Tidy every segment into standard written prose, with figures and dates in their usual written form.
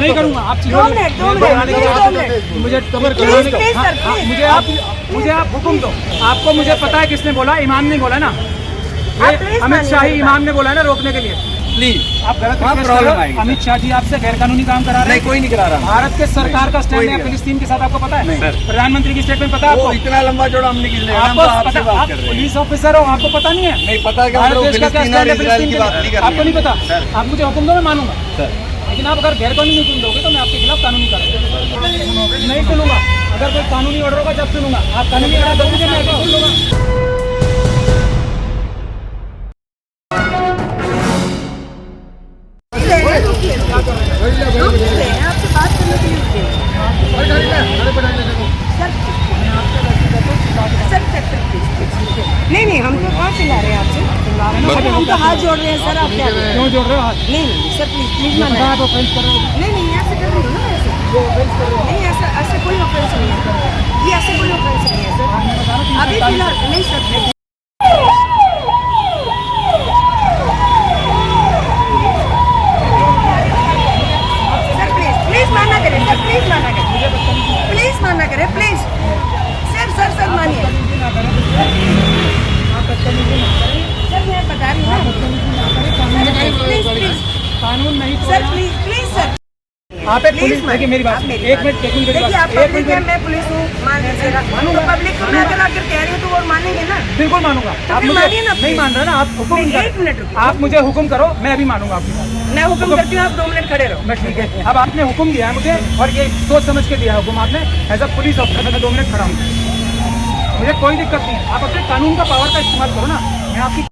नहीं करूँगा। आप मुझे आप हुक्म दो। आपको मुझे पता है किसने बोला, इमाम ने बोला ना, अमित शाह ही इमाम ने बोला है ना रोकने के लिए। प्लीज आप गलत प्रॉब्लम आएगी। अमित शाह जी आपसे गैर कानूनी काम करा रहे हैं। नहीं, कोई नहीं करा रहा। भारत के सरकार का स्टैंड है फिलिस्तीन के साथ, आपको पता है? प्रधानमंत्री की स्टेटमेंट पता है आपको? इतना लंबा चौड़ा हमने किसने, आप पुलिस ऑफिसर हो, आपको पता नहीं है? नहीं पता है। भारत देश का क्या स्टैंड है फिलिस्तीन के लिए, आपको नहीं पता? आप मुझे हुक्म दो, मैं मानूंगा। लेकिन आप अगर गैर कानूनी हुक्म दोगे तो मैं आपके खिलाफ कानूनी कार्रवाई नहीं सुनूंगा। अगर कोई कानूनी ऑर्डर होगा जब सुनूंगा। आप कानूनी ऑर्डर दोगे मैं सुन लूंगा। आपसे बात करने के लिए नहीं हम तो कहाँ से ला रहे हैं आपसे? हम तो हाथ जोड़ रहे हैं सर। आप क्या क्यों जोड़ रहे हो हाथ? नहीं सर प्लीज माना। आप ऑफेंस कर रहे हो? नहीं ऐसे कर रही हो ना, ऐसे नहीं, ऐसे कोई ऑफेंस नहीं है। ये ऐसे कोई ऑफेंस नहीं है सर। अभी फिलहाल नहीं सर। प्लीज माना करें प्लीज सर मानिए सर, मैं बता रही हूँ प्लीज कानून नहीं सर, प्लीज सर। आप एक पुलिस, देखिए मेरी बात, एक मिनट देखिए आप पब्लिक है, मैं पुलिस हूँ, मान लीजिए तो पब्लिक को मैं अगर कह रही हूँ तो वो मानेंगे ना? बिल्कुल मानूंगा। आप मुझे नहीं मान रहे ना, आप हुक्म, एक मिनट आप मुझे हुक्म करो, मैं अभी मानूंगा आपकी बात। मैं हुक्म करती हूँ, आप 2 मिनट खड़े रहो। मैं ठीक है। अब आपने हुक्म दिया है मुझे और ये सोच समझ के दिया है हुक्म आपने, एज अ पुलिस ऑफिसर मैं 2 मिनट खड़ा हूँ, मुझे कोई दिक्कत नहीं है। आप अपने कानून का पावर का इस्तेमाल करो ना। मैं आपकी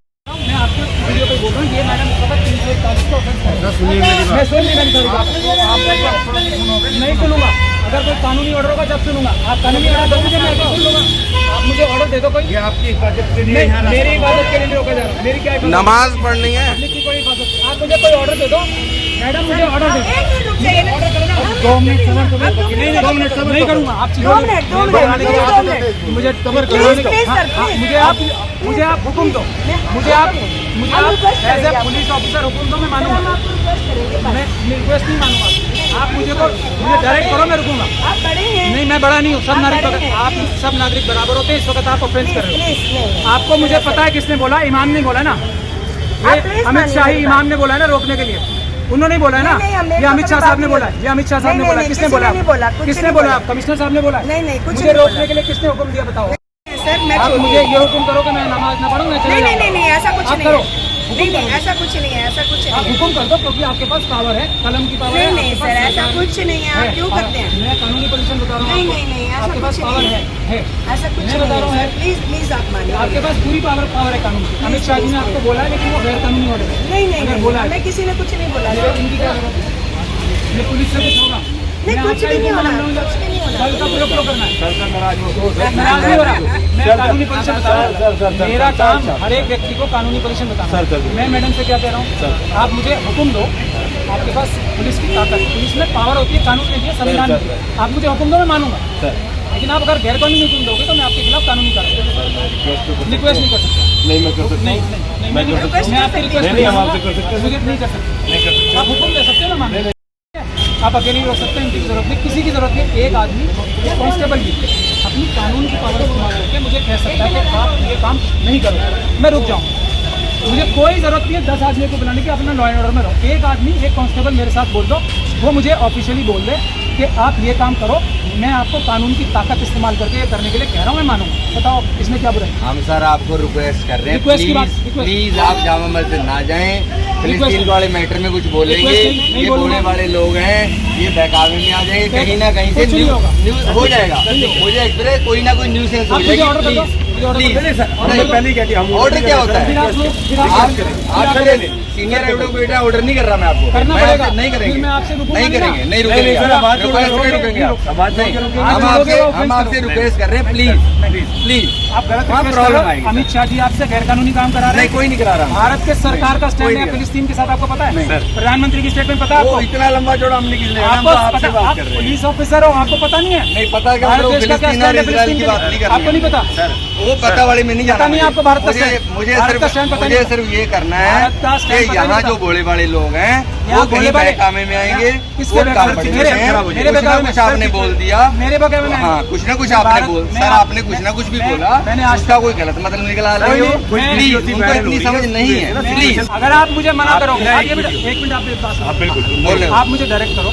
वीडियो पे बोल रहा हूँ, ये मैडम 341 का ऑफेंस कर रहा है। मैं सुन नहीं सुनूंगा। अगर कोई कानूनी ऑर्डर होगा जब सुनूंगा। आप कानूनी ऑर्डर दोगे मैं सुन लूंगा। आप मुझे ऑर्डर दे दो कोई। आपकी हिफाजत के लिए, मेरी हिफाजत के लिए रोका जा रहा है। मेरी क्या हिफाजत? नमाज पढ़नी है। कोई हिफाजत? आप मुझे कोई ऑर्डर दे दो मैडम, मुझे ऑर्डर दे दो। 2 मिनट सबर नहीं करूँगा। आप मुझे आप हुक्म दो। मुझे आप एज ए पुलिस ऑफिसर हुक्म दो, मैं मानूंगा। मैं रिक्वेस्ट नहीं मानूंगा। आप मुझे डायरेक्ट करो, मैं रुकूंगा। नहीं, मैं बड़ा नहीं हूँ। सब नागरिक, आप सब नागरिक बराबर होते हैं। इस वक्त आप ऑफेंस कर रहे हो। आपको मुझे पता है किसने बोला, इमाम ने बोला ना, अमित शाह ही इमाम ने बोला है ना रोकने के लिए। उन्होंने बोला है ना, ये अमित शाह साहब ने बोला है। ये अमित शाह साहब ने बोला। किसने बोला? किसने बोला? कमिश्नर साहब ने बोला। नहीं कुछ मुझे रोकने के लिए किसने हुक्म दिया बताओ? सर मैं आप मुझे ये हुक्म करो कि मैं नमाज ना पढ़ूं। नहीं ऐसा कुछ नहीं है। नहीं ऐसा कुछ नहीं है, ऐसा कुछ आप नहीं। हुक्म कर दो क्योंकि आपके पास पावर है, कलम की पावर है। नहीं सर ऐसा कुछ नहीं है। आप क्यों करते हैं? मैं कानूनी पोजीशन बता रहा हूँ। नहीं आपके पास पावर है। ऐसा कुछ मैं बता रहा हूँ। प्लीज आप मानिए। आपके पास पूरी पावर है कानून की। अमित शाह जी ने आपको बोला है लेकिन वो गैर कानूनी ऑर्डर है। नहीं बोला, मैं किसी ने कुछ नहीं बोला। इनकी क्या जरूरत है? ये पुलिस से कुछ होगा? नहीं कुछ भी नहीं होना, कुछ भी नहीं होना। बल का प्रयोग करना है। नाराज नहीं हो रहा। मैं कानूनी पोजीशन बता रहा हूँ। मेरा काम हर एक व्यक्ति को कानूनी पोजीशन बताना। मैं मैडम से क्या कह रहा हूँ, आप मुझे हुक्म दो। आपके पास पुलिस की ताकत, पुलिस में पावर होती है, कानून में संविधान में। आप मुझे हुक्म दो, मैं मानूंगा। लेकिन आप अगर गैर कानूनी हुक्म दोगे तो मैं आपके खिलाफ कानूनी कार्रवाई रिक्वेस्ट नहीं कर सकता। नहीं मैं कर सकता। मैं आपकी रिक्वेस्ट मुझे नहीं कर सकता। आप हुक्म दे सकते हो ना, मान आप अकेले रोक सकते हैं। इनकी जरूरत नहीं, किसी की जरूरत नहीं। एक आदमी कांस्टेबल भी अपनी कानून की पावर इस्तेमाल करके मुझे कह सकता है कि आप ये काम नहीं करो, मैं रुक जाऊँ। मुझे कोई जरूरत नहीं है 10 आदमी को बुलाने की। अपना लॉ एंड ऑर्डर में रहो। एक आदमी, एक कांस्टेबल मेरे साथ बोल दो, वो मुझे ऑफिशियली बोल दे कि आप ये काम करो। मैं आपको कानून की ताकत इस्तेमाल करके ये करने के लिए कह रहा हूँ, मैं मानूंगा। बताओ इसमें क्या बुरा है? हम सर आपको रिक्वेस्ट कर रहे हैं, रिक्वेस्ट की बात, प्लीज आप जामा मस्जिद ना जाएं। फिलिस्तीन वाले मैटर में कुछ बोलेंगे, ये बोलने वाले लोग हैं, ये बहकावे में आ जाएंगे। कहीं ना कहीं से न्यूज हो जाएगा, कोई ना कोई न्यूज हो जाएगी। पहले क्या किया, ऑर्डर क्या होता है? आप सीनियर एडवोकेट ऑर्डर नहीं कर रहा मैं आपको। नहीं करेंगे, नहीं करेंगे, नहीं रुकेंगे, हम आपसे रिक्वेस्ट कर रहे हैं, प्लीज। आप गलत प्रॉब्लम आएगी। अमित शाह जी आपसे गैर कानूनी काम करा रहे हैं। नहीं कोई नहीं करा रहा। भारत के सरकार का स्टैंड है फिलिस्तीन के साथ, आपको पता है? प्रधानमंत्री की स्टेटमेंट पता है आपको? इतना लंबा चौड़ा हमने किसने, आप पुलिस ऑफिसर हो, आपको पता नहीं है? नहीं पता है। भारत देश का क्या स्टैंड है फिलिस्तीन के लिए, आपको नहीं पता? वो पता वाली में नहीं जाना। पता नहीं आपको भारत का स्टैंड? मुझे भारत का स्टैंड पता मुझे नहीं? सिर्फ ये करना है भारत का स्टैंड कि पता यहाँ नहीं जो भोले वाले लोग हैं यहाँ वो भोले कहीं वाले- बहकावे में आएंगे। किसके वो बहकावे काम में? करते हैं। मेरे कुछ ना बहकावे में? कुछ आपने बोल दिया। मेरे बहकावे में? हाँ, कुछ ना कुछ आपने बोल सर, आपने कुछ ना कुछ भी बोला, मैंने आज उसका कोई गलत मतलब निकला रही हो। प्लीज, उनको इतनी समझ नहीं है। प्लीज अगर आप मुझे मना करोगे, आप ये बेटा एक मिनट, आप एक बात सुनो। बिल्कुल बोल रहे हो। आप मुझे डायरेक्ट करो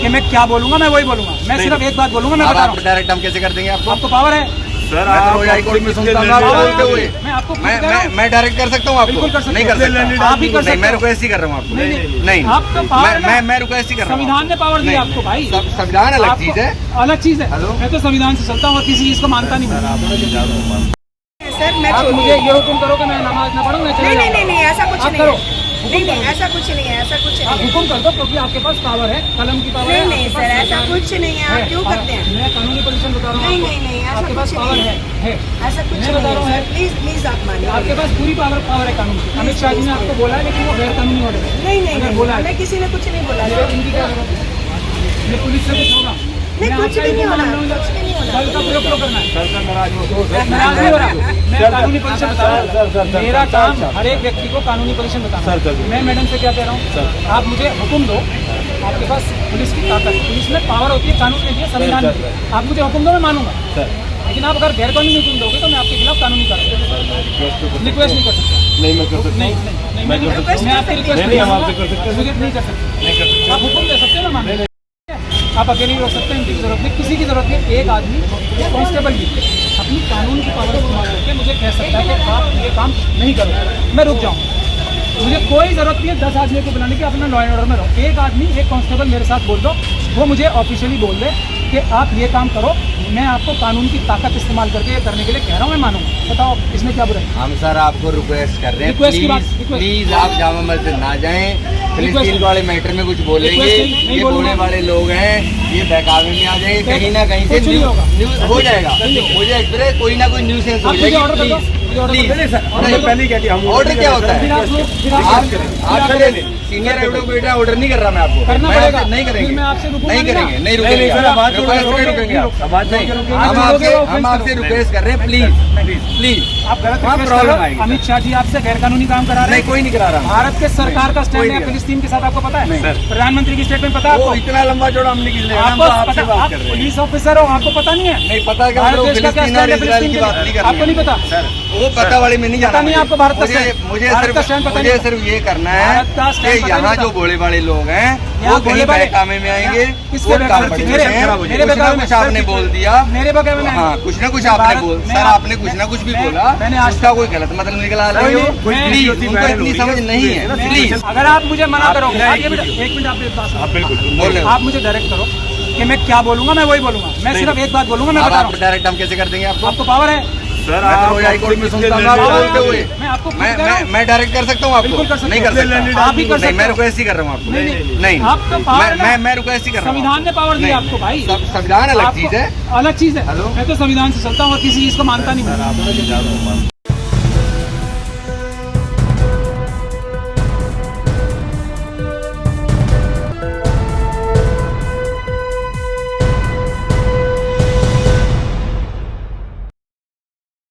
कि मैं क्या बोलूंगा, मैं वही बोलूंगा। मैं सिर्फ एक बात बोलूंगा, मैं अब बता रहा आप हूँ। डायरेक्ट हम कैसे कर देंगे आपको? आपको पावर है? सर मैं तो रोज हाई कोर्ट में सुनता हूँ आपको बोलते हुए। मैं आपको खुद कह रहा हूँ। मैं डायरेक्ट कर सकता हूँ आपको? बिल्कुल कर सकते नहीं हो। कर सकता। आप ही कर नहीं, सकते मैं हो। रिक्वेस्ट ही कर रहा हूँ आपको। नहीं, नहीं, आपको पावर है ना? मैं रिक्वेस्ट ही कर रहा हूँ। संविधान ने पावर दी नहीं, आपको भाई। संविधान अलग आपको- चीज है। अलग चीज है। हेलो? मैं तो संविधान से चलता हूँ और किसी चीज को मानता नहीं हूँ। सर मैं आप छोड़ती मुझे हूँ। ये हुक्म करो कि मैं नमाज ना पढ़ूँ, मैं चले नहीं नहीं जाऊँगा। नहीं नहीं ऐसा कुछ आप नहीं करो। है। नहीं नहीं ऐसा कुछ नहीं है, ऐसा कुछ आप नहीं है। हुक्म कर दो क्योंकि आपके पास पावर है, कलम की पावर है। नहीं नहीं आपके सर पास ऐसा सरकार कुछ नहीं है, आप क्यों करते हैं? मैं कानूनी पोजीशन बता रहा हूँ नहीं आपको। नहीं नहीं ऐसा आपके पास कुछ पावर नहीं है। ऐसा कुछ मैं बता रहा हूँ नहीं है। है। प्लीज प्लीज आप मानिए। आपके पास पूरी पावर है कानून की। अमित शाह जी ने आपको बोला है, लेकिन वो गैर कानूनी ऑर्डर है। नहीं नहीं अगर नहीं बोला है हमें किसी ने कुछ नहीं बोला तो इनकी क्या जरूरत है? ये पुलिस से कुछ होगा? नहीं, मैं कुछ आपका भी नहीं हुक्म होना, मान रहा हूँ, कुछ भी नहीं होना। बल का प्रयोग क्यों करना है? नाराज नाराज नहीं हो रहा। मैं कानूनी पोजीशन बता रहा हूँ। मेरा काम हर एक व्यक्ति को कानूनी पोजीशन बताना है। मैं मैडम से क्या कह रहा हूँ, आप मुझे हुक्म दो। आपके पास पुलिस की ताकत है, पुलिस में पावर होती है, कानून में दिया, संविधान में दिया। आप मुझे हुक्म दो, मैं मानूंगा। लेकिन आप अगर गैर कानूनी हुक्म दोगे तो मैं आपके खिलाफ कानूनी कार्रवाई रिक्वेस्ट नहीं कर सकता। नहीं मैं कर सकता नहीं नहीं मैं आपकी रिक्वेस्ट नहीं, हम आपसे कर सकते हैं। मुझे नहीं कर सकते। आप हुक्म दे सकते हैं, मैं मान आप अकेले ही रोक सकते हैं, इनकी जरूरत नहीं, किसी की जरूरत नहीं। एक आदमी, एक कांस्टेबल भी अपनी कानून की पावर इस्तेमाल करके मुझे कह सकता है कि आप ये काम नहीं करो, मैं रुक जाऊँ। मुझे कोई जरूरत नहीं है 10 आदमी को बुलाने की, अपना लॉ एंड ऑर्डर में रहो। एक आदमी, एक कांस्टेबल मेरे साथ बोल दो, वो मुझे ऑफिशियली बोल दे कि आप ये काम करो, मैं आपको कानून की ताकत इस्तेमाल करके ये करने के लिए कह रहा हूँ, मैं मानूंगा। बताओ इसमें क्या बुराई? हम सर आपको रिक्वेस्ट कर रहे हैं, रिक्वेस्ट की बात- प्लीज रिक्वेस्ट- प्लीज आप जामा मस्जिद ना जाएं। फिलिस्तीन वाले मैटर में कुछ बोलेंगे, रिक्वेस्ट नहीं ये बोलूंगा। भोले वाले लोग हैं, ये बहकावे में आ जाएंगे। कहीं ना कहीं से कुछ नहीं होगा। न्यूज हो जाएगा, हो जाएगा, कोई ना कोई न्यूज आप हो मुझे जाएगी। ऑर्डर कर दो, मुझे ऑर्डर कर दो। हमने पहले ही कह दिया हम ऑर्डर क्या होता फिर है? आप लोग फिर आप आप सीनियर एडवोकेट ऑर्डर नहीं कर रहा मैं आपको। करना मैं पड़ेगा। आपसे नहीं करेंगे, फिर मैं आपसे रुकूंगा नहीं नहीं ना। करेंगे, नहीं नहीं, रुकेंगे सर, आप। बात तो रिक्वेस्ट करो, पे रुकेंगे आप। बात नहीं नहीं, करोगे। हम आपसे रिक्वेस्ट कर रहे हैं, प्लीज प्लीज। आप गलत वहाँ रिक्वेस्ट प्रॉब्लम कर रहे आएगी। हो। अमित शाह जी आपसे गैर कानूनी काम करा रहे नहीं, हैं। कोई नहीं करा रहा। भारत के सरकार का स्टैंड कोई है नहीं। फिलिस्तीन के साथ, आपको पता है? सर। प्रधानमंत्री की स्टेटमेंट पता है वो आपको? इतना लंबा चौड़ा हमने किस लिए हम आपको तो आपसे पता, बात आप कर रहे हैं। पुलिस ऑफिसर हो, आपको पता नहीं है? नहीं पता क्या भारत लोग देश का क्या फिलिस्तीन और स्टैंड है इजराइल की फिलिस्तीन बात नहीं के लिए? करनी आपको नहीं पता? सर वो पता वाली में नहीं जाना। पता नहीं आपको भारत का मुझे स्टैंड? मुझे भारत का सिर्फ स्टैंड पता मुझे नहीं? सिर्फ ये करना भारत का है स्टैंड कि पता यहाँ नहीं जो था। भोले वाले लोग हैं यहाँ वो भोले कहीं वाले- बहकावे में आएंगे। किसके वो बहकावे काम में? करते मेरे- हैं। मेरे कुछ ना बहकावे में कुछ आपने सर, बोल दिया। मेरे बहकावे में हाँ, कुछ ना कुछ आपने भारत बोल में सर, आप- आपने कुछ ना कुछ भी मैं- बोला, मैंने आज उसका कोई गलत मतलब निकला रही हो। मैं- प्लीज, मैं- उनको इतनी समझ नहीं है। प्लीज अगर आप मुझे मना करोगे, आप ये बेटा एक मिनट, आप एक बात सुनो। आप बिल्कुल बोल रहे हो। आप मुझे डायरेक्ट करो कि मैं क्या बोलूंगा, मैं वही बोलूंगा। मैं सिर्फ एक बात बोलूंगा, मैं अब बता रहा आप हूँ। डायरेक्ट हम कैसे कर देंगे आपको? आपको पावर है? सर मैं तो रोज हाई कोर्ट में सुनता हूँ आपको बोलते हुए। मैं आपको खुद मैं कह रहा हूँ। मैं डायरेक्ट कर सकता हूँ आपको? बिल्कुल कर सकते नहीं हो। कर सकता। आप ही कर सकते नहीं, मैं हो। रिक्वेस्ट ही कर रहा हूँ आपको। नहीं, नहीं आपका पावर है ना? मैं रिक्वेस्ट ही कर रहा हूँ। संविधान ने पावर दी नहीं, आपको भाई। संविधान अलग आपको- चीज है। अलग चीज है। हेलो? मैं तो संविधान से चलता हूँ और किसी चीज को मानता नहीं हूँ।